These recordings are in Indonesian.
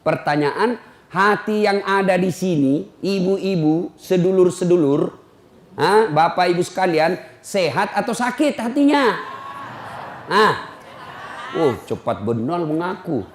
Pertanyaan, hati yang ada di sini, ibu-ibu, sedulur-sedulur, bapak ibu sekalian, sehat atau sakit hatinya? Cepat benar mengaku.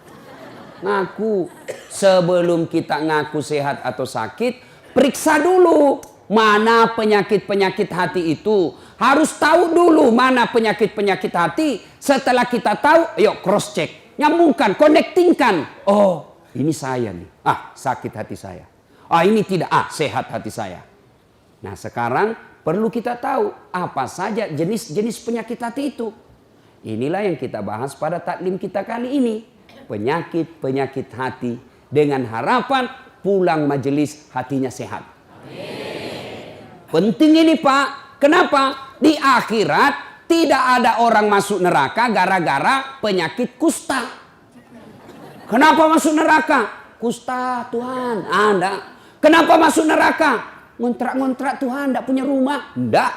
Ngaku. Sebelum kita ngaku sehat atau sakit, periksa dulu mana penyakit-penyakit hati itu. Harus tahu dulu mana penyakit-penyakit hati. Setelah kita tahu, yuk cross check, nyambungkan, connectingkan. Oh, ini saya nih. Sakit hati saya. Ini tidak. Sehat hati saya. Nah, sekarang perlu kita tahu apa saja jenis-jenis penyakit hati itu. Inilah yang kita bahas pada taklim kita kali ini. Penyakit-penyakit hati dengan harapan pulang majelis hatinya sehat. Penting ini Pak. Kenapa? Di akhirat tidak ada orang masuk neraka gara-gara penyakit kusta. Kenapa masuk neraka? Kusta Tuhan. Enggak. Kenapa masuk neraka? Ngontrak-ngontrak Tuhan, enggak punya rumah. Enggak.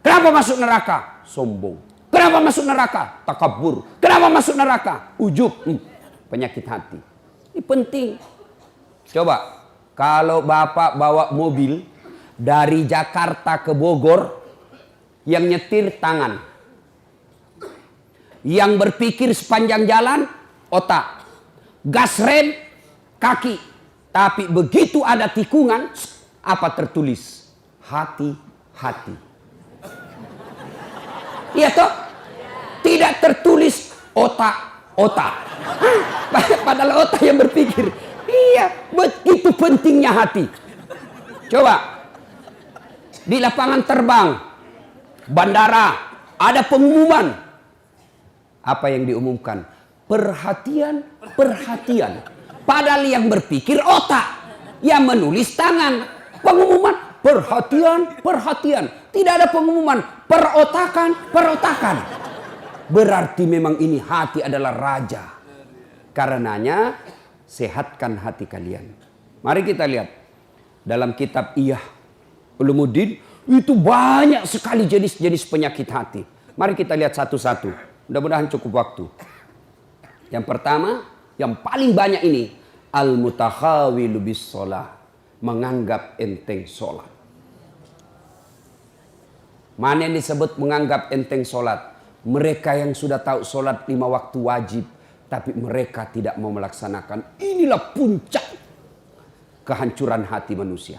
Kenapa masuk neraka? Sombong. Kenapa masuk neraka? Takabur. Kenapa masuk neraka? Ujub. Penyakit hati. Ini penting. Coba, kalau Bapak bawa mobil dari Jakarta ke Bogor, yang nyetir tangan. Yang berpikir sepanjang jalan, otak. Gas rem, kaki. Tapi begitu ada tikungan, apa tertulis? Hati-hati. Iya toh? Tidak tertulis otak. Padahal otak yang berpikir. Iya, begitu pentingnya hati. Coba. Di lapangan terbang, bandara, ada pengumuman. Apa yang diumumkan? Perhatian. Padahal yang berpikir otak. Yang menulis tangan. Pengumuman, perhatian. Tidak ada pengumuman, perotakan. Berarti memang ini hati adalah raja. Karenanya, sehatkan hati kalian. Mari kita lihat. Dalam kitab Iyah Ulumuddin, itu banyak sekali jenis-jenis penyakit hati. Mari kita lihat satu-satu. Mudah-mudahan cukup waktu. Yang pertama, yang paling banyak ini, al-mutakhawilu bis sholah. Menganggap enteng sholat. Mana yang disebut menganggap enteng sholat? Mereka yang sudah tahu sholat 5 waktu wajib, tapi mereka tidak mau melaksanakan. Inilah puncak kehancuran hati manusia.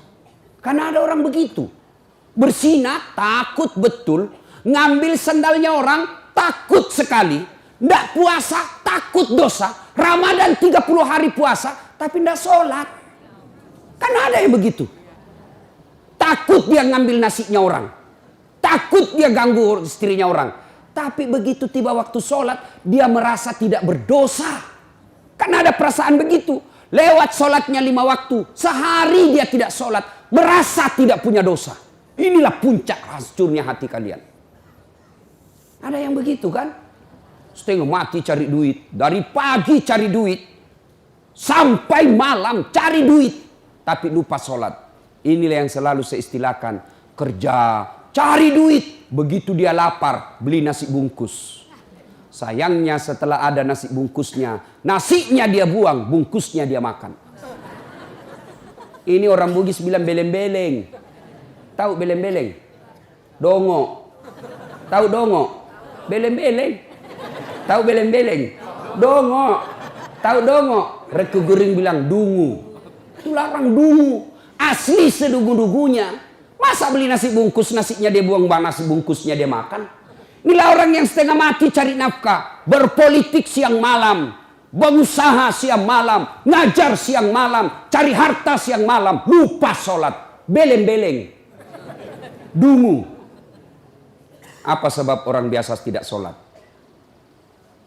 Karena ada orang begitu. Bersinat, takut betul. Ngambil sandalnya orang, takut sekali. Nggak puasa, takut dosa. Ramadan 30 hari puasa, tapi nggak sholat. Kan ada yang begitu. Takut dia ngambil nasinya orang. Takut dia ganggu istrinya orang. Tapi begitu tiba waktu sholat, dia merasa tidak berdosa. Kan ada perasaan begitu. Lewat sholatnya 5 waktu. Sehari dia tidak sholat. Merasa tidak punya dosa. Inilah puncak hancurnya hati kalian. Ada yang begitu kan? Setengah mati cari duit. Dari pagi cari duit. Sampai malam cari duit. Tapi lupa sholat. Inilah yang selalu saya istilahkan. Kerja, cari duit. Begitu dia lapar, beli nasi bungkus. Sayangnya setelah ada nasi bungkusnya, nasinya dia buang, bungkusnya dia makan. Ini orang Bugis bilang beleng-beleng. Tahu beleng-beleng? Dongo. Tahu dongo? Beleng-beleng. Tahu beleng-beleng? Dongo. Tahu dongo? Reku Guring bilang dungu. Itu larang dungu. Asli sedugu-dugunya. Masa beli nasi bungkus, nasinya dia buang, nasi bungkusnya dia makan? Inilah orang yang setengah mati cari nafkah. Berpolitik siang malam. Berusaha siang malam. Ngajar siang malam. Cari harta siang malam. Lupa sholat. Beleng-beleng. Dungu. Apa sebab orang biasa tidak sholat?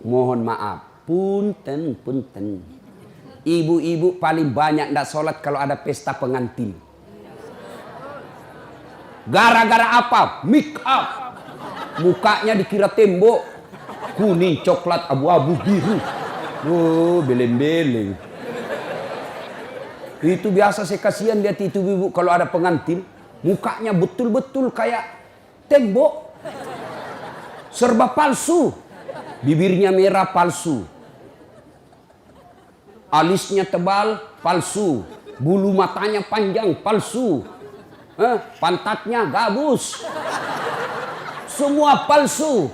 Mohon maaf. Punten. Ibu-ibu paling banyak tidak sholat kalau ada pesta pengantin. Gara-gara apa? Make up. Mukanya dikira tembok. Kuning, coklat, abu-abu, biru. Oh, beleng-beleng. Itu biasa saya kasihan lihat itu ibu kalau ada pengantin. Mukanya betul-betul kayak tembok. Serba palsu. Bibirnya merah palsu. Alisnya tebal, palsu. Bulu matanya panjang, palsu. Pantatnya gabus. Semua palsu.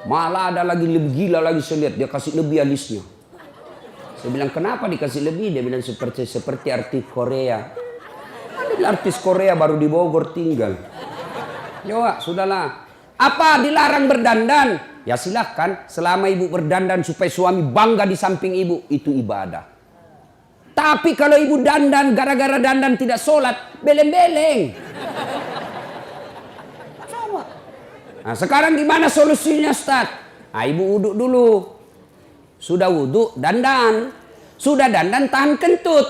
Malah ada lagi lebih gila lagi, saya lihat dia kasih lebih alisnya. Saya bilang, kenapa dikasih lebih? Dia bilang seperti artis Korea. Ada artis Korea baru di Bogor tinggal. Coba, sudahlah. Apa dilarang berdandan? Ya silahkan, selama ibu berdandan supaya suami bangga di samping ibu, itu ibadah. Tapi kalau ibu dandan, gara-gara dandan tidak sholat, beleng-beleng. Coba. Nah sekarang gimana solusinya, Ustaz? Nah, ibu wudhu dulu. Sudah wudhu, dandan. Sudah dandan, tahan kentut.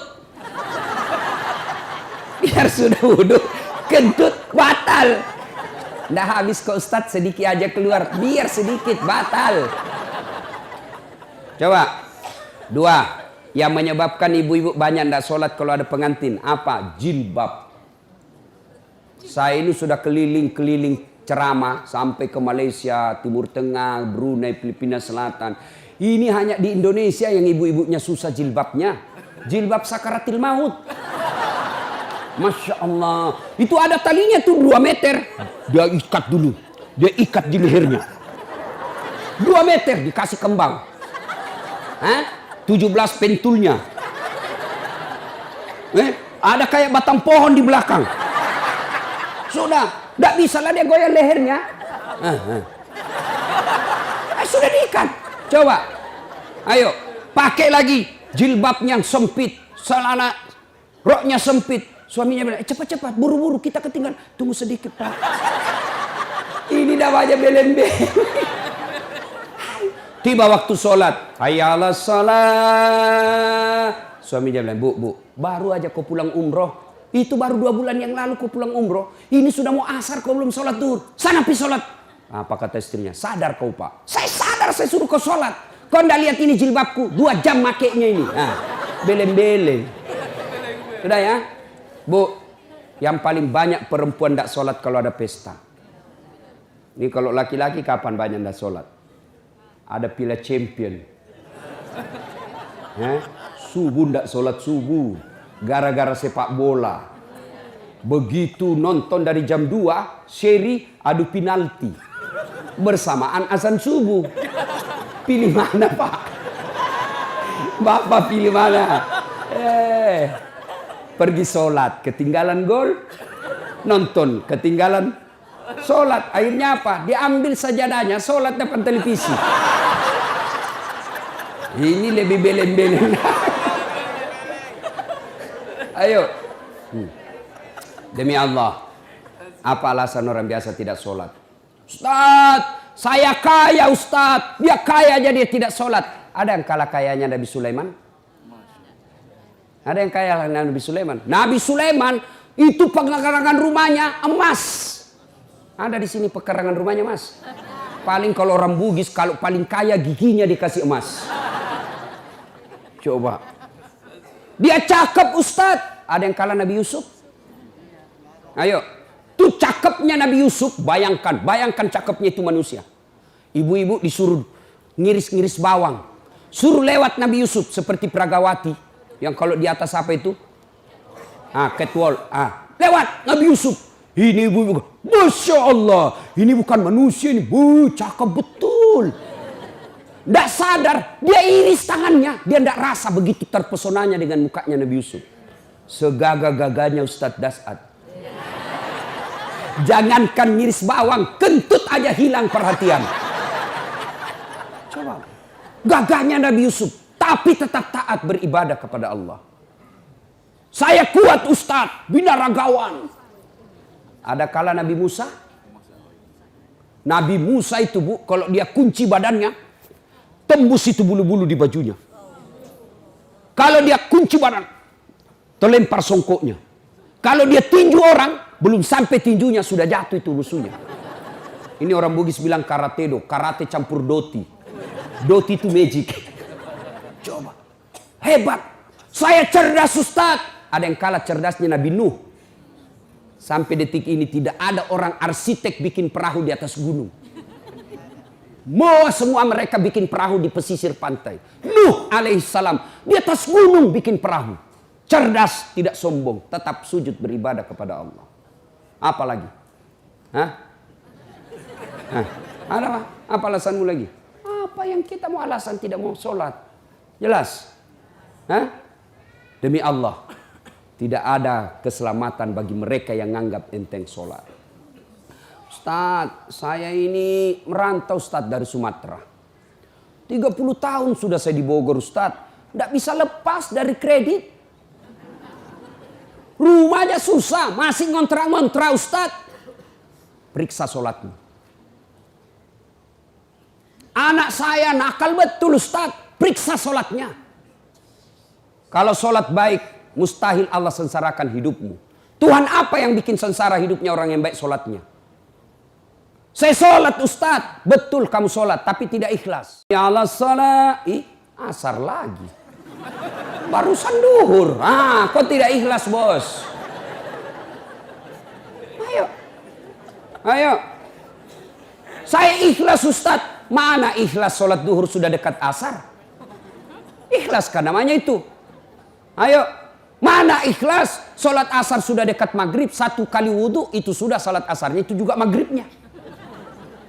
Biar sudah wudhu, kentut batal. Nggak habis kok Ustadz, sedikit aja keluar. Biar sedikit, batal. Coba. 2. Yang menyebabkan ibu-ibu banyak nggak sholat kalau ada pengantin. Apa? Jilbab. Saya ini sudah keliling-keliling ceramah. Sampai ke Malaysia, Timur Tengah, Brunei, Filipina Selatan. Ini hanya di Indonesia yang ibu-ibunya susah jilbabnya. Jilbab sakaratil maut. Masya Allah. Itu ada talinya tuh 2 meter. Dia ikat dulu. Dia ikat di lehernya. 2 meter dikasih kembang. 17 pentulnya. Ada kayak batang pohon di belakang. Sudah. Tidak bisa lah dia goyang lehernya. Sudah diikat. Coba. Ayo. Pakai lagi. Jilbabnya yang sempit. Celana roknya sempit. Suaminya bilang, cepat-cepat, buru-buru, kita ketinggalan. Tunggu sedikit, Pak. Ini namanya belen-belen. Tiba waktu sholat. Hayya 'alas shalah. Suaminya bilang, Bu, baru aja kau pulang umroh. Itu baru 2 bulan yang lalu kau pulang umroh. Ini sudah mau asar, kau belum sholat duhur. Sana pi sholat. Apa kata istrinya? Sadar kau, Pak. Saya sadar, saya suruh kau sholat. Kau ndak lihat ini jilbabku, 2 jam makainya ini. Belen-belen. Sudah ya? Bu, yang paling banyak perempuan tidak sholat kalau ada pesta. Ini kalau laki-laki kapan banyak tidak sholat? Ada Piala Champion. Subuh tidak sholat subuh. Gara-gara sepak bola. Begitu nonton dari jam 2, seri adu penalti. Bersamaan azan subuh. Pilih mana, Pak? Bapak pilih mana? Pergi sholat, ketinggalan gol, nonton, ketinggalan sholat. Akhirnya apa? Diambil sajadahnya, sholat depan televisi. Ini lebih belen-belen. Ayo. Demi Allah, apa alasan orang biasa tidak sholat? Ustaz, saya kaya Ustaz. Dia kaya aja dia tidak sholat. Ada yang kalah kayanya Nabi Sulaiman? Ada yang kaya Nabi Sulaiman. Nabi Sulaiman itu pekarangan rumahnya emas. Ada di sini pekarangan rumahnya emas. Paling kalau orang Bugis, kalau paling kaya giginya dikasih emas. Coba. Dia cakep Ustadz. Ada yang kalah Nabi Yusuf? Ayo. Tuh cakepnya Nabi Yusuf. Bayangkan cakepnya itu manusia. Ibu-ibu disuruh ngiris-ngiris bawang. Suruh lewat Nabi Yusuf seperti Pragawati. Yang kalau di atas apa itu? Catwalk. Lewat Nabi Yusuf. Ini ibu-ibu. Masya Allah. Ini bukan manusia ini. Cakep betul. Tidak sadar. Dia iris tangannya. Dia tidak rasa begitu terpesonanya dengan mukanya Nabi Yusuf. Segagah-gagahnya Ustadz Das'ad. Jangankan ngiris bawang. Kentut aja hilang perhatian. Coba. Gagahnya Nabi Yusuf. Tapi tetap taat beribadah kepada Allah. Saya kuat Ustadz, binaragawan. Ada kala Nabi Musa. Nabi Musa itu Bu, kalau dia kunci badannya, tembus itu bulu-bulu di bajunya. Kalau dia kunci badan, terlempar songkoknya. Kalau dia tinju orang, belum sampai tinjunya sudah jatuh itu musuhnya. Ini orang Bugis bilang karatedo, karate campur doti. Doti itu magic. Coba. Hebat. Saya cerdas Ustaz. Ada yang kalah cerdasnya Nabi Nuh. Sampai detik ini tidak ada orang arsitek bikin perahu di atas gunung. Semua mereka bikin perahu di pesisir pantai. Nuh alaihissalam di atas gunung bikin perahu. Cerdas, tidak sombong, tetap sujud beribadah kepada Allah. Apa lagi? Hah? Ada apa? Apa alasanmu lagi? Apa yang kita mau alasan tidak mau sholat? Jelas? Hah? Demi Allah, tidak ada keselamatan bagi mereka yang nganggap enteng sholat. Ustadz, saya ini merantau Ustadz dari Sumatera. 30 tahun sudah saya di Bogor Ustadz. Tidak bisa lepas dari kredit. Rumahnya susah, masih ngontrak-ngontrak Ustadz. Periksa sholatmu. Anak saya nakal betul Ustadz. Periksa sholatnya. Kalau sholat baik, mustahil Allah sengsarakan hidupmu. Tuhan apa yang bikin sengsara hidupnya orang yang baik sholatnya? Saya sholat Ustadz. Betul kamu sholat tapi tidak ikhlas. Ya Allah sholat. Asar lagi. Barusan duhur. Kok tidak ikhlas bos? Ayo. Saya ikhlas Ustadz. Mana ikhlas sholat duhur sudah dekat asar? Ikhlas kan namanya itu. Ayo. Mana ikhlas sholat asar sudah dekat maghrib. 1 kali wudhu itu sudah sholat asarnya. Itu juga maghribnya.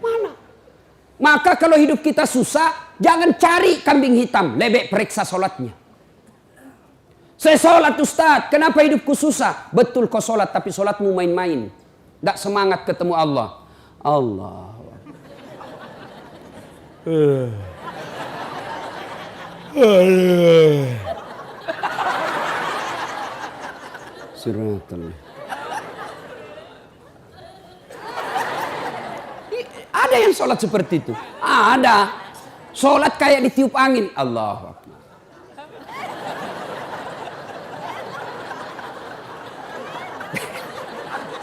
Mana? Maka kalau hidup kita susah, jangan cari kambing hitam, lebih periksa sholatnya. Saya sholat Ustadz, kenapa hidupku susah? Betul kau sholat, tapi sholatmu main-main. Tidak semangat ketemu Allah. Allah. Siratal. Ada yang sholat seperti itu. Ada. Sholat kayak ditiup angin. Allahu Akbar.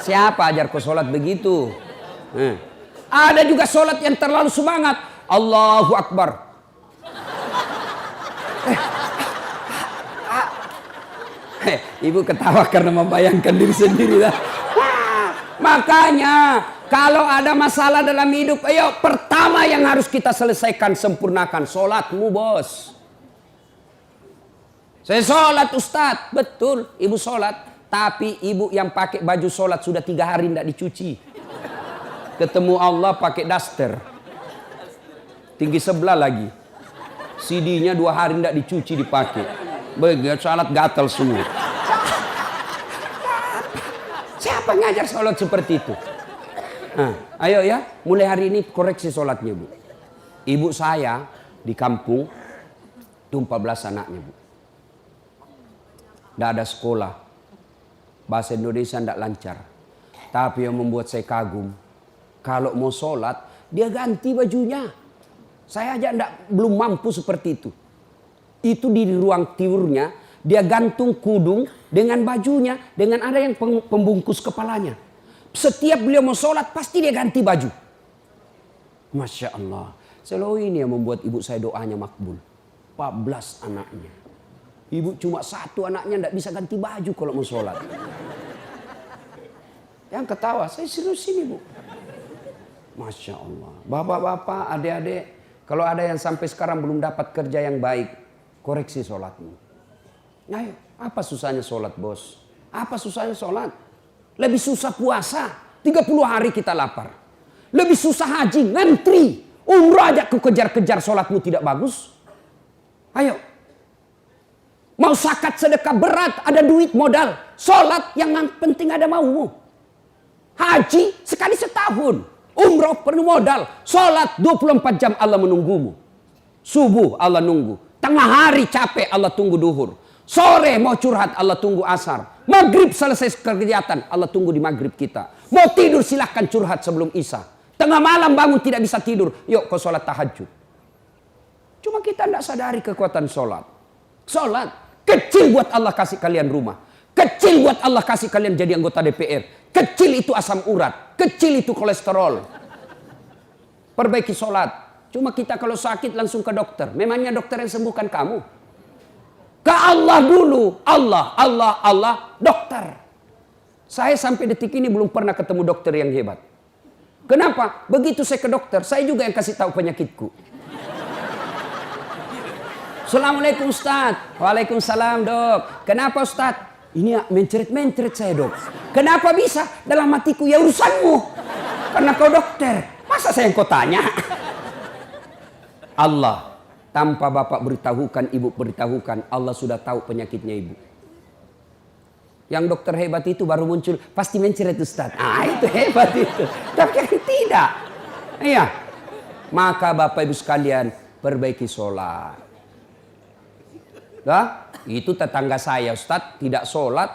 Siapa ajar kau sholat begitu? Ada juga sholat yang terlalu semangat. Allahu Akbar. Ibu ketawa karena membayangkan diri sendiri lah. Makanya kalau ada masalah dalam hidup, ayo pertama yang harus kita selesaikan, sempurnakan sholatmu bos. Saya sholat Ustadz, betul ibu sholat. Tapi ibu yang pakai baju sholat sudah 3 hari tidak dicuci. Ketemu Allah pakai daster. Tinggi sebelah lagi. CD-nya 2 hari tidak dicuci dipakai. Begitu sholat gatal semua. Siapa ngajar sholat seperti itu? Ayo ya, mulai hari ini koreksi sholatnya bu. Ibu saya di kampung itu 14 anaknya bu. Tidak ada sekolah. Bahasa Indonesia tidak lancar. Tapi yang membuat saya kagum, kalau mau sholat dia ganti bajunya. Saya aja belum mampu seperti itu. Itu di ruang tidurnya dia gantung kudung dengan bajunya, dengan ada yang pembungkus kepalanya. Setiap beliau mau sholat pasti dia ganti baju. Masya Allah. Selalu ini yang membuat ibu saya doanya makbul. 14 anaknya. Ibu cuma 1 anaknya tidak bisa ganti baju kalau mau sholat. Yang ketawa, saya serius ini bu. Masya Allah. Bapak-bapak, adik-adik, kalau ada yang sampai sekarang belum dapat kerja yang baik, koreksi sholatmu. Ayo, apa susahnya sholat bos? Apa susahnya sholat? Lebih susah puasa, 30 hari kita lapar. Lebih susah haji, ngantri. Umrah aja ku kejar-kejar, sholatmu tidak bagus. Ayo. Mau zakat sedekah berat, ada duit modal. Sholat yang penting ada maumu. Haji sekali setahun. Umrah penuh modal. Sholat 24 jam Allah menunggumu. Subuh Allah nunggu. Tengah hari capek Allah tunggu duhur. Sore mau curhat Allah tunggu asar. Maghrib selesai kegiatan Allah tunggu di maghrib kita. Mau tidur silahkan curhat sebelum isya. Tengah malam bangun tidak bisa tidur. Yuk kau sholat tahajud. Cuma kita tidak sadari kekuatan sholat. Sholat. Kecil buat Allah kasih kalian rumah. Kecil buat Allah kasih kalian jadi anggota DPR. Kecil itu asam urat. Kecil itu kolesterol. Perbaiki sholat. Cuma kita kalau sakit langsung ke dokter. Memangnya dokter yang sembuhkan kamu? Ke Allah dulu. Allah, dokter. Saya sampai detik ini belum pernah ketemu dokter yang hebat. Kenapa? Begitu saya ke dokter, saya juga yang kasih tahu penyakitku. Assalamualaikum Ustaz. Waalaikumsalam dok. Kenapa Ustaz? Ini mencret-mencret saya dok. Kenapa bisa? Dalam hatiku, ya urusanmu. Karena kau dokter. Masa saya yang kau tanya? Allah, tanpa bapak beritahukan, ibu beritahukan, Allah sudah tahu penyakitnya ibu. Yang dokter hebat itu baru muncul, pasti mencret Ustaz. Itu hebat itu. Tapi kan tidak. Iya. Maka bapak ibu sekalian, perbaiki sholat. Nah, itu tetangga saya Ustaz tidak sholat,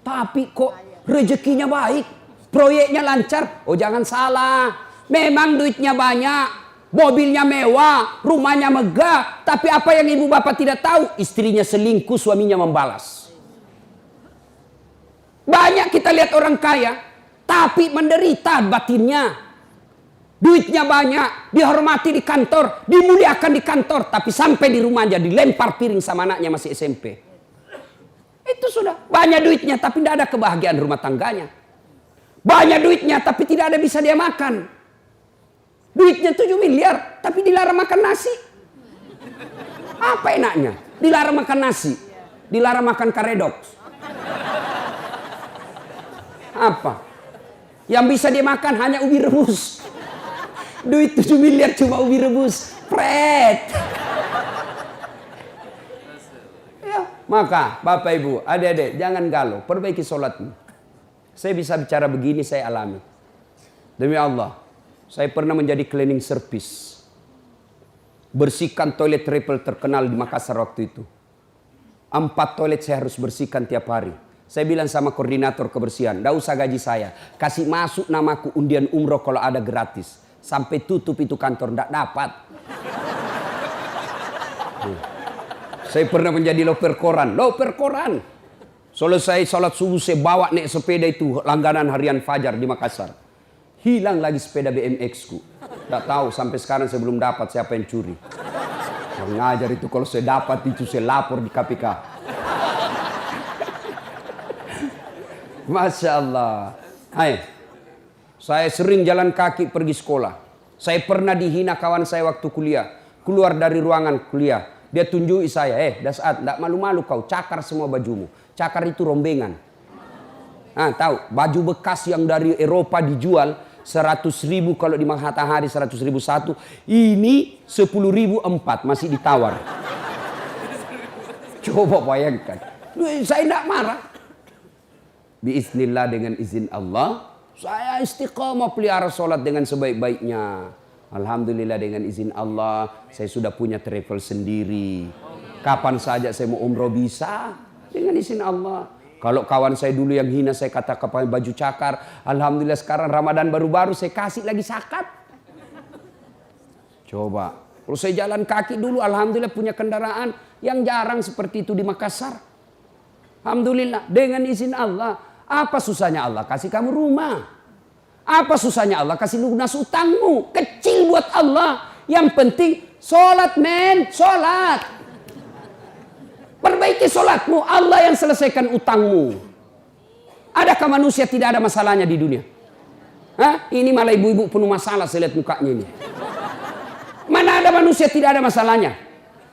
tapi kok rezekinya baik, proyeknya lancar. Oh jangan salah, memang duitnya banyak, mobilnya mewah, rumahnya megah, tapi apa yang ibu bapak tidak tahu, istrinya selingkuh, suaminya membalas. Banyak kita lihat orang kaya, tapi menderita batinnya. Duitnya banyak, dihormati di kantor, dimuliakan di kantor, tapi sampai di rumahnya dilempar piring sama anaknya masih SMP. Itu sudah banyak duitnya, tapi tidak ada kebahagiaan rumah tangganya. Banyak duitnya, tapi tidak ada bisa dia makan. Duitnya 7 miliar, tapi dilarang makan nasi. Apa enaknya? Dilarang makan nasi, dilarang makan karedok. Apa? Yang bisa dia makan hanya ubi rebus. Duit 7 miliar cuma ubi rebus. Pret. Ya, maka Bapak Ibu, adik-adik, jangan galau, perbaiki sholatmu. Saya bisa bicara begini, saya alami. Demi Allah, saya pernah menjadi cleaning service. Bersihkan toilet triple terkenal di Makassar waktu itu. 4 toilet saya harus bersihkan tiap hari. Saya bilang sama koordinator kebersihan, tidak usah gaji saya, kasih masuk namaku undian umroh kalau ada gratis. Sampai tutup itu kantor, tidak dapat. Saya pernah menjadi loper koran. Selesai sholat subuh saya bawa naik sepeda itu langganan harian Fajar di Makassar. Hilang lagi sepeda BMX ku. Tidak tahu sampai sekarang saya belum dapat siapa yang curi. Yang ngajar itu kalau saya dapat itu saya lapor di KPK. Masya Allah. Hai. Saya sering jalan kaki pergi sekolah. Saya pernah dihina kawan saya waktu kuliah. Keluar dari ruangan kuliah. Dia tunjuki saya, Dasat, tidak malu-malu kau, cakar semua bajumu. Cakar itu rombengan. Tahu, baju bekas yang dari Eropa dijual 100.000 kalau di Matahari 100.000 satu. Ini 10.000 4, masih ditawar. Coba bayangkan. Saya tidak marah. Biiznillah dengan izin Allah. Saya istiqamah pelihara sholat dengan sebaik-baiknya. Alhamdulillah dengan izin Allah. Saya sudah punya travel sendiri. Kapan saja saya mau umroh bisa. Dengan izin Allah. Kalau kawan saya dulu yang hina saya katakan pakai baju cakar. Alhamdulillah sekarang Ramadan baru-baru saya kasih lagi zakat. Coba. Kalau saya jalan kaki dulu alhamdulillah punya kendaraan. Yang jarang seperti itu di Makassar. Alhamdulillah dengan izin Allah. Apa susahnya Allah kasih kamu rumah? Apa susahnya Allah kasih lunas utangmu? Kecil buat Allah. Yang penting sholat men, sholat. Perbaiki sholatmu, Allah yang selesaikan utangmu. Adakah manusia tidak ada masalahnya di dunia? Ini malah ibu-ibu penuh masalah, saya lihat mukanya ini. Mana ada manusia tidak ada masalahnya?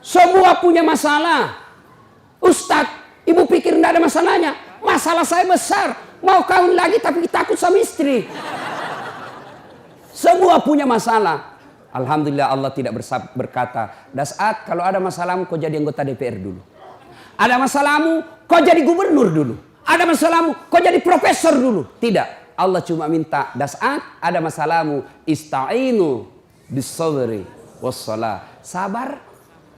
Semua punya masalah. Ustadz, ibu pikir tidak ada masalahnya? Masalah saya besar, mau kawin lagi tapi takut sama istri. Semua punya masalah. Alhamdulillah Allah tidak berkata, Dasat kalau ada masalahmu kau jadi anggota DPR dulu. Ada masalahmu kau jadi gubernur dulu. Ada masalahmu kau jadi profesor dulu. Tidak, Allah cuma minta, Dasat ada masalahmu ista'inu bis-sabri was-salah. Sabar,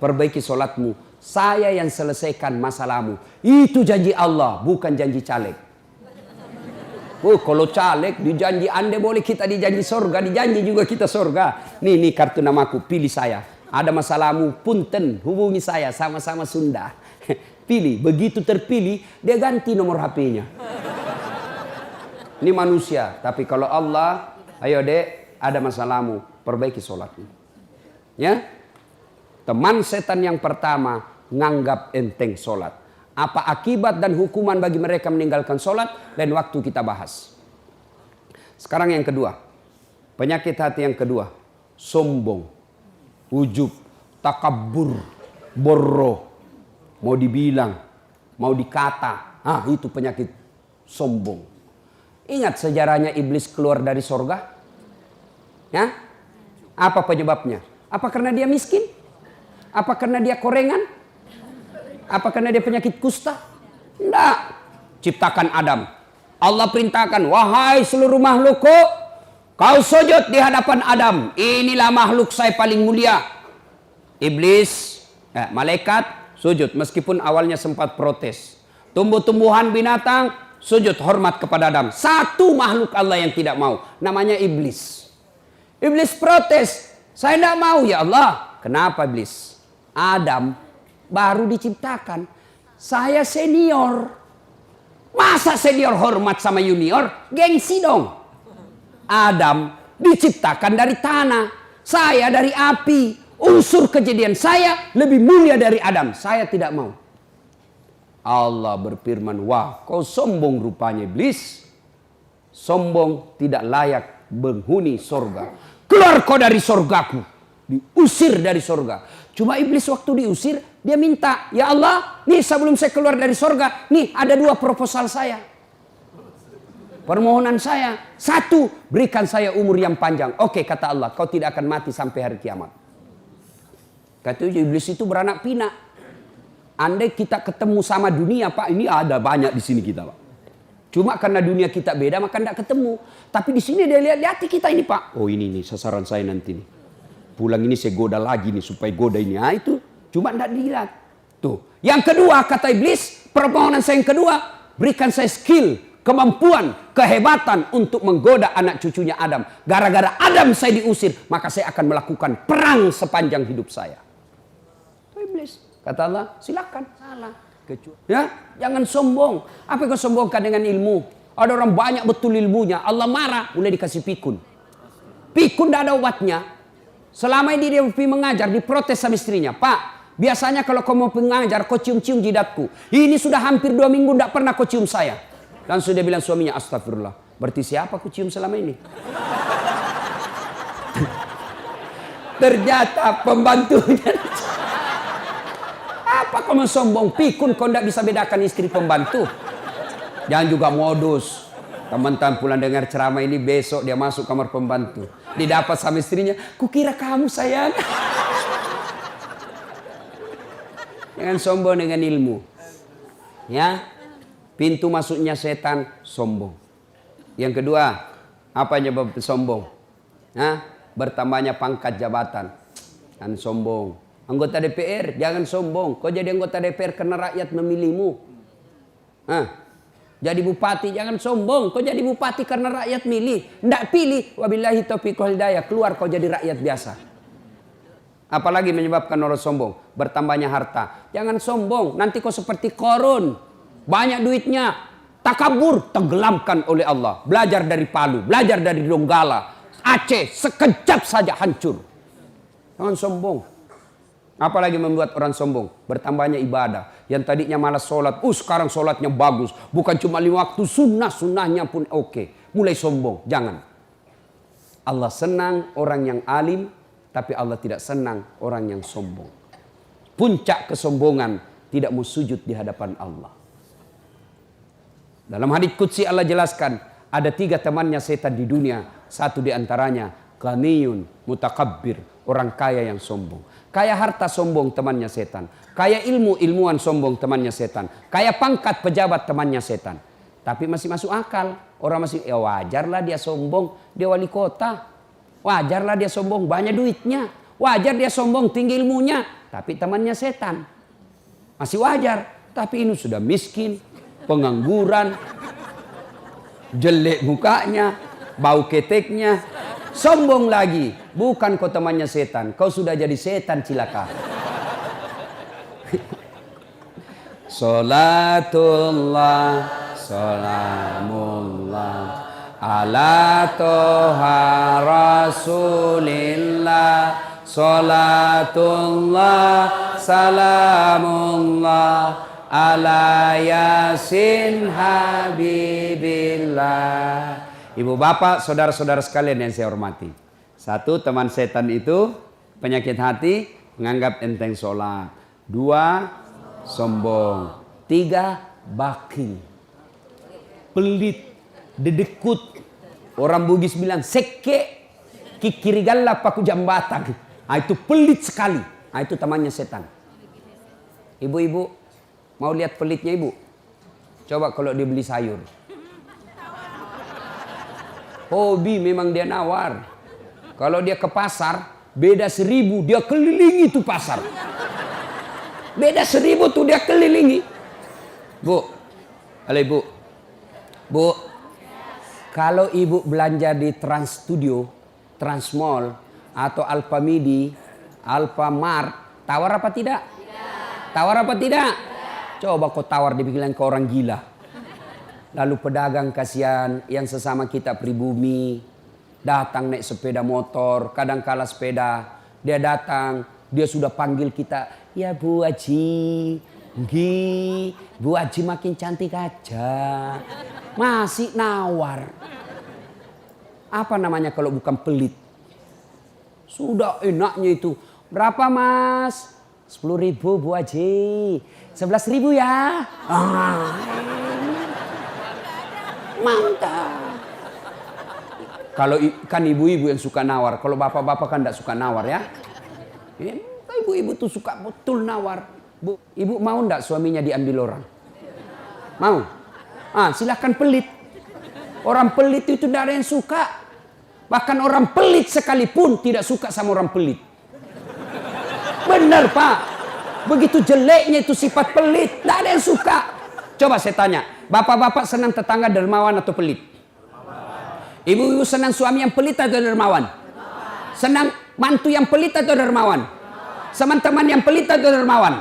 perbaiki sholatmu. Saya yang selesaikan masalahmu. Itu janji Allah, bukan janji caleg. Kalau caleg dijanji Anda boleh, kita dijanji surga, dijanji juga kita surga. Nih kartu namaku, pilih saya. Ada masalahmu, punten, hubungi saya, sama-sama Sunda. Pilih, begitu terpilih, dia ganti nomor HP-nya. Ini manusia, tapi kalau Allah, ayo dek, ada masalahmu, perbaiki sholatmu. Ya, teman setan yang pertama, nganggap enteng sholat. Apa akibat dan hukuman bagi mereka meninggalkan sholat? Dan waktu kita bahas. Sekarang yang kedua. Penyakit hati yang kedua, sombong, ujub, takabur, borro. Mau dibilang, mau dikata, itu penyakit sombong. Ingat sejarahnya iblis keluar dari sorga? Ya? Apa penyebabnya? Apa karena dia miskin? Apa karena dia korengan? Apa karena dia penyakit kusta? Tidak. Ciptakan Adam. Allah perintahkan, wahai seluruh makhlukku, kau sujud di hadapan Adam. Inilah makhluk saya paling mulia. Iblis, malaikat sujud meskipun awalnya sempat protes. Tumbuh-tumbuhan, binatang sujud hormat kepada Adam. Satu makhluk Allah yang tidak mau, namanya iblis. Iblis protes, saya tidak mau ya Allah. Kenapa iblis? Adam baru diciptakan. Saya senior. Masa senior hormat sama junior? Gengsi dong. Adam diciptakan dari tanah. Saya dari api. Unsur kejadian saya lebih mulia dari Adam. Saya tidak mau. Allah berfirman, wah kau sombong rupanya iblis. Sombong tidak layak penghuni sorga. Keluar kau dari sorgaku. Diusir dari sorga. Cuma iblis waktu diusir, dia minta, ya Allah, nih sebelum saya keluar dari sorga, nih ada 2 proposal saya. Permohonan saya, 1, berikan saya umur yang panjang. Oke, kata Allah, kau tidak akan mati sampai hari kiamat. Kata iblis itu beranak pinak. Andai kita ketemu sama dunia, Pak, ini ada banyak di sini kita, Pak. Cuma karena dunia kita beda, maka tidak ketemu. Tapi di sini dia lihat kita ini, Pak. Oh ini nih sasaran saya nanti nih. Pulang ini saya goda lagi nih supaya goda ini. Itu cuma tidak dilihat. Tuh. Yang kedua kata iblis, permohonan saya yang kedua, berikan saya skill, kemampuan, kehebatan untuk menggoda anak cucunya Adam. Gara-gara Adam saya diusir, maka saya akan melakukan perang sepanjang hidup saya. Itu iblis. Kata Allah, silakan. Salah. Ya, jangan sombong. Apa yang kau sombongkan dengan ilmu? Ada orang banyak betul ilmunya. Allah marah, mulai dikasih pikun. Pikun tidak ada obatnya. Selama ini dia pergi mengajar, diprotes sama istrinya. Pak, biasanya kalau kau mau mengajar, kau cium-cium jidatku. Ini sudah hampir 2 minggu tidak pernah kau cium saya. Langsung dia bilang suaminya, astagfirullah. Berarti siapa kau cium selama ini? Ternyata pembantunya. Apa kau mensombong? Pikun kau tidak bisa bedakan istri pembantu. Jangan juga modus. Teman-teman pulang dengar ceramah ini, besok dia masuk kamar pembantu. Didapat sama istrinya, kukira kamu sayang. Jangan sombong dengan ilmu. Ya, pintu masuknya setan sombong. Yang kedua, apa penyebab sombong? Bertambahnya pangkat jabatan. Jangan sombong. Anggota DPR, jangan sombong. Kau jadi anggota DPR karena rakyat memilihmu. Jadi bupati, jangan sombong. Kau jadi bupati karena rakyat milih. Tidak pilih, wabillahi taufiq wal hidayah. Keluar kau jadi rakyat biasa. Apalagi menyebabkan orang sombong? Bertambahnya harta. Jangan sombong, nanti kau seperti Korun. Banyak duitnya. Takabur, tenggelamkan oleh Allah. Belajar dari Palu, belajar dari Donggala. Aceh, sekejap saja hancur. Jangan sombong. Apalagi membuat orang sombong? Bertambahnya ibadah. Yang tadinya malas sholat, sekarang sholatnya bagus. Bukan cuma 5 waktu, sunnahnya pun oke. Mulai sombong, jangan. Allah senang orang yang alim, tapi Allah tidak senang orang yang sombong. Puncak kesombongan, tidak mau sujud di hadapan Allah. Dalam hadits qudsi Allah jelaskan, ada 3 temannya setan di dunia. Satu di antaranya, ghaniyun mutakabbir, orang kaya yang sombong. Kaya harta sombong temannya setan. Kaya ilmu, ilmuwan sombong temannya setan. Kaya pangkat pejabat temannya setan. Tapi masih masuk akal. Orang masih, ya wajarlah dia sombong. Dia wali kota. Wajarlah dia sombong, banyak duitnya. Wajar dia sombong, tinggi ilmunya. Tapi temannya setan. Masih wajar. Tapi ini sudah miskin, pengangguran, jelek mukanya, bau keteknya. Sombong lagi, bukan kau temannya setan, kau sudah jadi setan cilaka. Salatullah, salamullah, ala toha rasulillah. Salatullah, salamullah, ala yasin habibillah. Ibu bapak, saudara-saudara sekalian yang saya hormati. Satu, teman setan itu penyakit hati, menganggap enteng sholat. Dua, sombong. Tiga, bakhil, pelit, dedekut. Orang Bugis bilang seke kikirigalla paku jambatan. Nah, itu pelit sekali. Nah, itu temannya setan. Ibu-ibu mau lihat pelitnya ibu? Coba kalau dia beli sayur. Hobi memang dia nawar. Kalau dia ke pasar, beda 1000 dia kelilingi tuh pasar. Beda 1000 tuh dia kelilingi. Bu, halo ibu. Bu, kalau ibu belanja di Trans Studio, Trans Mall, atau Alfamidi, Alfamart, tawar apa tidak? Tawar apa tidak? Coba kau tawar dibilang ke orang gila. Lalu pedagang kasihan yang sesama kita pribumi datang naik sepeda motor, kadang kala sepeda, dia datang, dia sudah panggil kita, ya Bu Haji, Bu Haji makin cantik aja, masih nawar. Apa namanya kalau bukan pelit? Sudah enaknya itu, berapa Mas? 10.000 Bu Haji, 11.000 ya. Mantap. Kalau kan ibu-ibu yang suka nawar, kalau bapak-bapak kan tidak suka nawar ya. Ibu-ibu tuh suka betul nawar. Bu, ibu mau ndak suaminya diambil orang? Mau? Silahkan pelit. Orang pelit itu tidak ada yang suka. Bahkan orang pelit sekalipun tidak suka sama orang pelit. Benar Pak. Begitu jeleknya itu sifat pelit, tidak ada yang suka. Coba saya tanya, bapak-bapak senang tetangga dermawan atau pelit? Ibu-ibu senang suami yang pelit atau dermawan? Senang mantu yang pelit atau dermawan? Teman-teman yang pelit atau dermawan?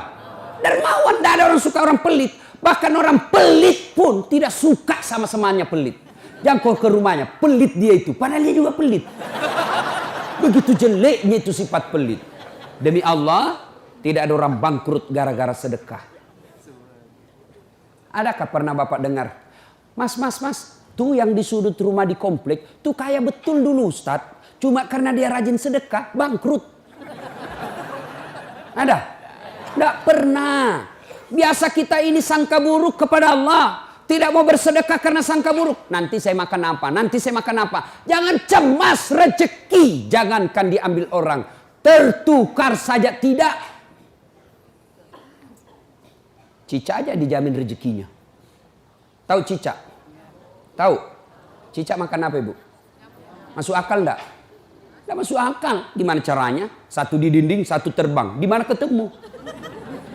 Dermawan, tidak ada orang suka orang pelit. Bahkan orang pelit pun tidak suka sama semuanya pelit. Jangan kau ke rumahnya, pelit dia itu. Padahal dia juga pelit. Begitu jeleknya itu sifat pelit. Demi Allah, tidak ada orang bangkrut gara-gara sedekah. Adakah pernah bapak dengar, Mas, tuh yang di sudut rumah di komplek, tuh kaya betul dulu Ustadz. Cuma karena dia rajin sedekah, bangkrut. Ada? Tidak pernah. Biasa kita ini sangka buruk kepada Allah. Tidak mau bersedekah karena sangka buruk. Nanti saya makan apa? Nanti saya makan apa? Jangan cemas rezeki. Jangankan diambil orang. Tertukar saja tidak. Cica aja dijamin rezekinya. Tahu cica? Tahu? Cica makan apa ibu? Masuk akal enggak? Enggak masuk akal. Gimana caranya? Satu di dinding, satu terbang. Di mana ketemu?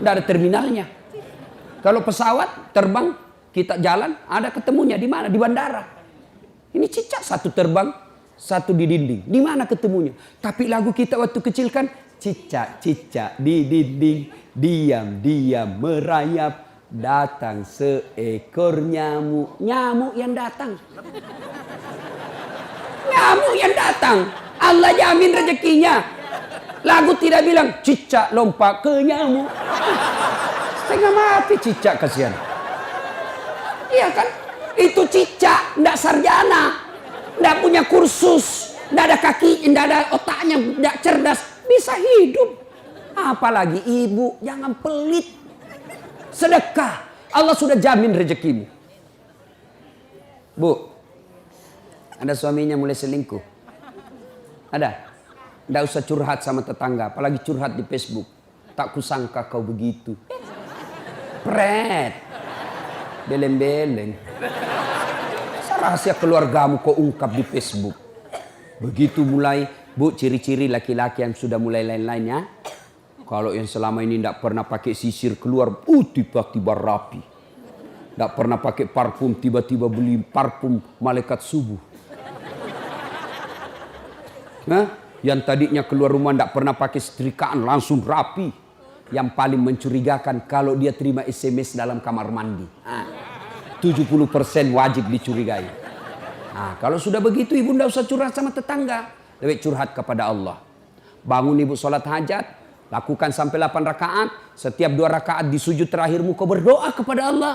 Enggak ada terminalnya. Kalau pesawat terbang, kita jalan, ada ketemunya di mana? Di bandara. Ini cica satu terbang, satu di dinding. Di mana ketemunya? Tapi lagu kita waktu kecil kan, cicak di dinding, diam-diam merayap, datang seekor nyamuk. Nyamuk yang datang. Nyamuk yang datang. Allah jamin rezekinya. Lagu tidak bilang cicak lompat ke nyamuk. Setengah mati cicak, kasihan. Iya kan? Itu cicak, tidak sarjana, tidak punya kursus, tidak ada kaki, tidak ada otaknya, tidak cerdas, bisa hidup. Apalagi ibu, jangan pelit. Sedekah, Allah sudah jamin rezekimu. Bu, ada suaminya mulai selingkuh? Ada? Tidak usah curhat sama tetangga, apalagi curhat di Facebook. Tak kusangka kau begitu. Pret, beleng-beleng. Rahasia keluargamu kau ungkap di Facebook. Begitu mulai, bu, ciri-ciri laki-laki yang sudah mulai lain-lainnya. Kalau yang selama ini tidak pernah pakai sisir keluar, tiba-tiba rapi. Tidak pernah pakai parfum, tiba-tiba beli parfum malaikat subuh. Yang tadinya keluar rumah tidak pernah pakai setrikaan, langsung rapi. Yang paling mencurigakan kalau dia terima SMS dalam kamar mandi. 70% wajib dicurigai. Kalau sudah begitu ibu tidak usah curhat sama tetangga. Lebih curhat kepada Allah. Bangun ibu sholat hajat. Lakukan sampai 8 rakaat. Setiap 2 rakaat di sujud terakhirmu kau berdoa kepada Allah.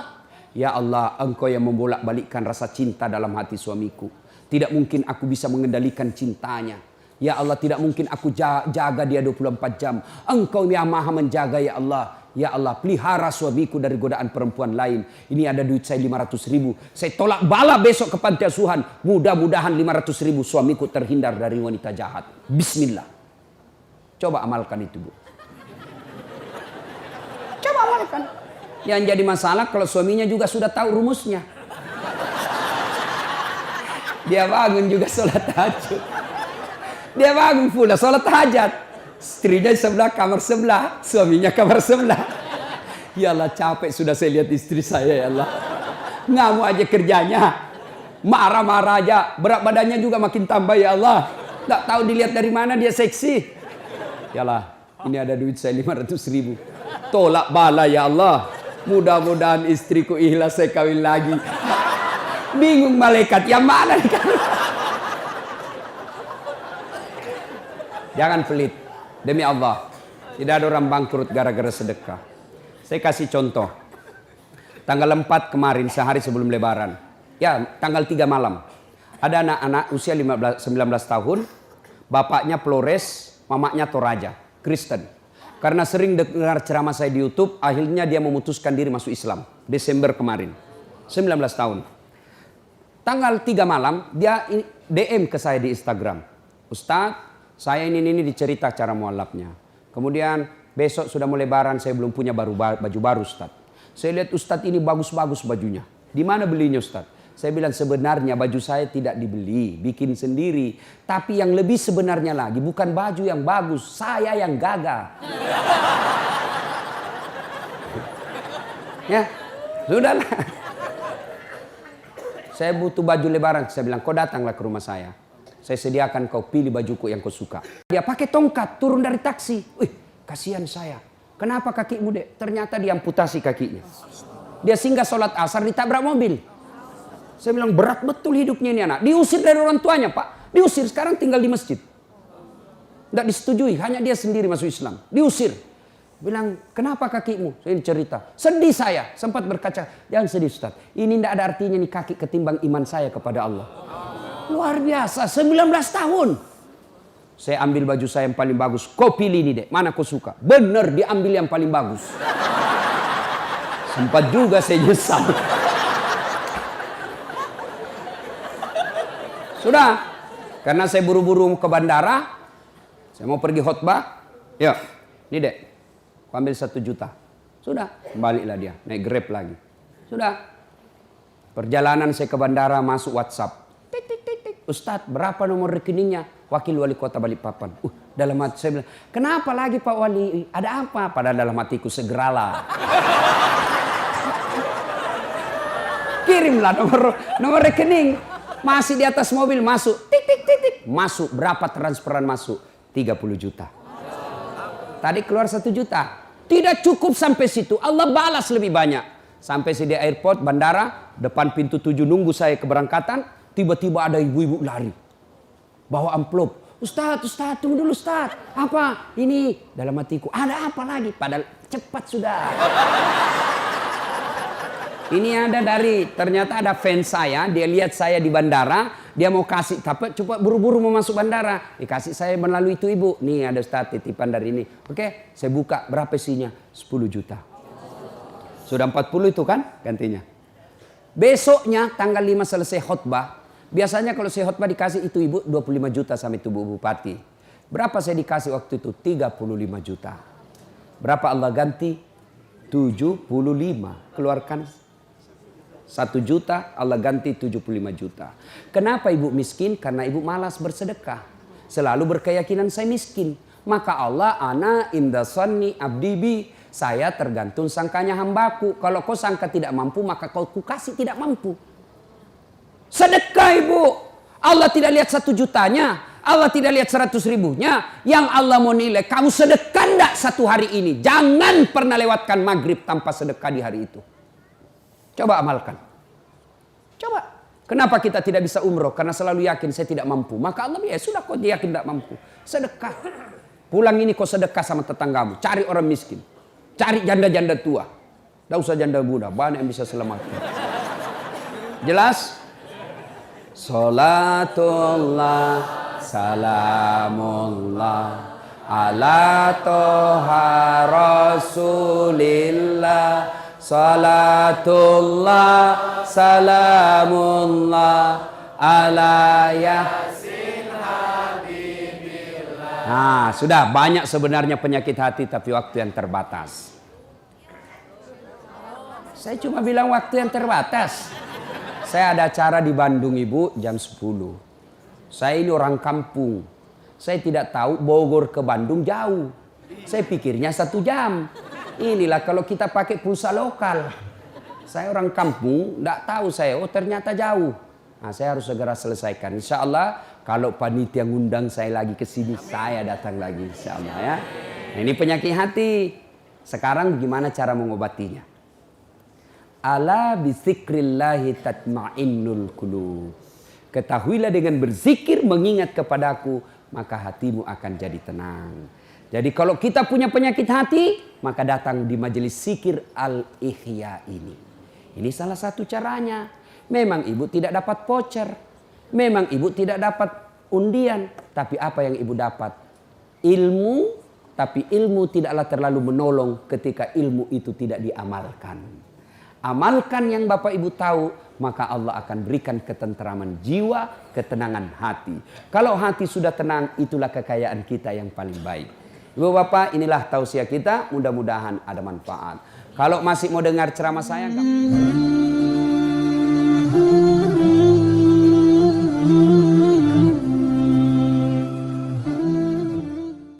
Ya Allah, engkau yang membolak-balikkan rasa cinta dalam hati suamiku. Tidak mungkin aku bisa mengendalikan cintanya. Ya Allah, tidak mungkin aku jaga dia 24 jam. Engkau yang maha menjaga ya Allah. Ya Allah, pelihara suamiku dari godaan perempuan lain. Ini ada duit saya 500 ribu. Saya tolak bala besok ke panti asuhan. Mudah-mudahan 500 ribu suamiku terhindar dari wanita jahat. Bismillah. Coba amalkan itu, Bu. Coba amalkan. Yang jadi masalah kalau suaminya juga sudah tahu rumusnya. Dia bangun juga sholat tahajud. Dia bangun pula sholat hajat. Istrinya sebelah, kamar sebelah. Suaminya kamar sebelah. Ya Allah, capek sudah saya lihat istri saya ya Allah. Ngamuk aja kerjanya. Marah-marah aja. Berat badannya juga makin tambah ya Allah. Nggak tahu dilihat dari mana dia seksi. Ya Allah, ini ada duit saya 500 ribu. Tolak bala ya Allah. Mudah-mudahan istriku ikhlas saya kawin lagi. Bingung malaikat yang mana nih kan? Jangan pelit. Demi Allah, tidak ada orang bangkrut gara-gara sedekah. Saya kasih contoh. Tanggal 4 kemarin, sehari sebelum lebaran. Ya, tanggal 3 malam. Ada anak-anak usia 19 tahun. Bapaknya Flores, mamanya Toraja, Kristen. Karena sering dengar ceramah saya di YouTube, akhirnya dia memutuskan diri masuk Islam. Desember kemarin. 19 tahun. Tanggal 3 malam, dia DM ke saya di Instagram. Ustadz, saya ini dicerita cara mualafnya. Kemudian besok sudah mau lebaran, saya belum punya baju baru Ustadz. Saya lihat Ustadz ini bagus-bagus bajunya. Di mana belinya Ustadz? Saya bilang sebenarnya baju saya tidak dibeli, bikin sendiri. Tapi yang lebih sebenarnya lagi, bukan baju yang bagus, saya yang gagah. Ya, sudahlah. Saya butuh baju lebaran. Saya bilang, kau datanglah ke rumah saya. Saya sediakan kau pilih bajuku yang kau suka. Dia pakai tongkat turun dari taksi. Wih, kasihan saya. Kenapa kakimu, Dek? Ternyata diamputasi kakinya. Dia singgah sholat asar ditabrak mobil. Saya bilang berat betul hidupnya ini anak. Diusir dari orang tuanya, Pak. Diusir, sekarang tinggal di masjid. Tidak disetujui, hanya dia sendiri masuk Islam. Diusir. Bilang, kenapa kakimu? Saya cerita. Sedih saya, sempat berkaca. Jangan sedih Ustaz. Ini tidak ada artinya nih kaki ketimbang iman saya kepada Allah. Luar biasa, 19 tahun. Saya ambil baju saya yang paling bagus. Kau pilih ini, Dek. Mana kau suka? Bener, diambil yang paling bagus. Sempat juga saya nyesal. Sudah. Karena saya buru-buru ke bandara. Saya mau pergi khotbah. Ya, ini Dek. Kau ambil 1 juta. Sudah. Baliklah dia. Naik Grab lagi. Sudah. Perjalanan saya ke bandara masuk WhatsApp. Ustadz, berapa nomor rekeningnya? Wakil Wali Kota Balikpapan. Dalam hati saya bilang, kenapa lagi Pak Wali? Ada apa? Padahal dalam hatiku, segeralah. Kirimlah nomor rekening. Masih di atas mobil, masuk. Tik. Masuk, berapa transferan masuk? 30 juta. Tadi keluar 1 juta. Tidak cukup sampai situ. Allah balas lebih banyak. Sampai di airport, bandara, depan pintu 7 nunggu saya keberangkatan. Tiba-tiba ada ibu-ibu lari. Bawa amplop. Ustadz, tunggu dulu Ustadz. Apa? Ini dalam hatiku. Ada apa lagi? Padahal cepat sudah. Ini ada ternyata ada fans saya. Dia lihat saya di bandara. Dia mau kasih. Tapi cepat buru-buru mau masuk bandara. Dikasih saya melalui itu ibu. Nih ada Ustadz titipan dari ini. Oke, saya buka. Berapa isinya? 10 juta. Sudah 40 itu kan gantinya. Besoknya tanggal 5 selesai khotbah. Biasanya kalau saya khotbah dikasih itu ibu 25 juta sama itu Bu Bupati. Berapa saya dikasih waktu itu? 35 juta. Berapa Allah ganti? 75. Keluarkan 1 juta, Allah ganti 75 juta. Kenapa ibu miskin? Karena ibu malas bersedekah. Selalu berkeyakinan saya miskin. Maka Allah, ana inda sanni abdibi. Saya tergantung sangkanya hambaku. Kalau kau sangka tidak mampu, maka kau kukasih tidak mampu. Sedekah ibu. Allah tidak lihat 1 jutanya. Allah tidak lihat 100 ribunya. Yang Allah mau nilai, kamu sedekah enggak 1 hari ini. Jangan pernah lewatkan maghrib tanpa sedekah di hari itu. Coba amalkan. Coba. Kenapa kita tidak bisa umroh? Karena selalu yakin saya tidak mampu. Maka Allah ya sudah kau yakin tidak mampu. Sedekah. Pulang ini kau sedekah sama tetanggamu. Cari orang miskin. Cari janda-janda tua. Tidak usah janda muda. Banyak yang bisa selamatkan. Jelas? Salatullah salamullah ala toha rasulillah. Salatullah salamullah ala yasin habibillah. Nah, sudah banyak sebenarnya penyakit hati, tapi waktu yang terbatas. Saya cuma bilang waktu yang terbatas. Saya ada acara di Bandung, Ibu, jam 10. Saya ini orang kampung. Saya tidak tahu Bogor ke Bandung jauh. Saya pikirnya 1 jam. Inilah kalau kita pakai pulsa lokal. Saya orang kampung, tidak tahu saya. Oh, ternyata jauh. Nah, saya harus segera selesaikan. Insya Allah kalau panitia ngundang saya lagi ke sini, saya datang lagi. Insya Allah ya. Nah, ini penyakit hati. Sekarang gimana cara mengobatinya? Ala bizikrillahi tatma'innul qulub. Ketahuilah dengan berzikir mengingat kepadaku, maka hatimu akan jadi tenang. Jadi kalau kita punya penyakit hati, maka datang di majelis zikir Al-Ihya ini. Ini salah satu caranya. Memang ibu tidak dapat voucher. Memang ibu tidak dapat undian. Tapi apa yang ibu dapat? Ilmu, tapi ilmu tidaklah terlalu menolong ketika ilmu itu tidak diamalkan. Amalkan yang Bapak Ibu tahu, maka Allah akan berikan ketenteraman jiwa, ketenangan hati. Kalau hati sudah tenang, itulah kekayaan kita yang paling baik. Ibu Bapak, inilah tausiah kita, mudah-mudahan ada manfaat. Kalau masih mau dengar ceramah saya,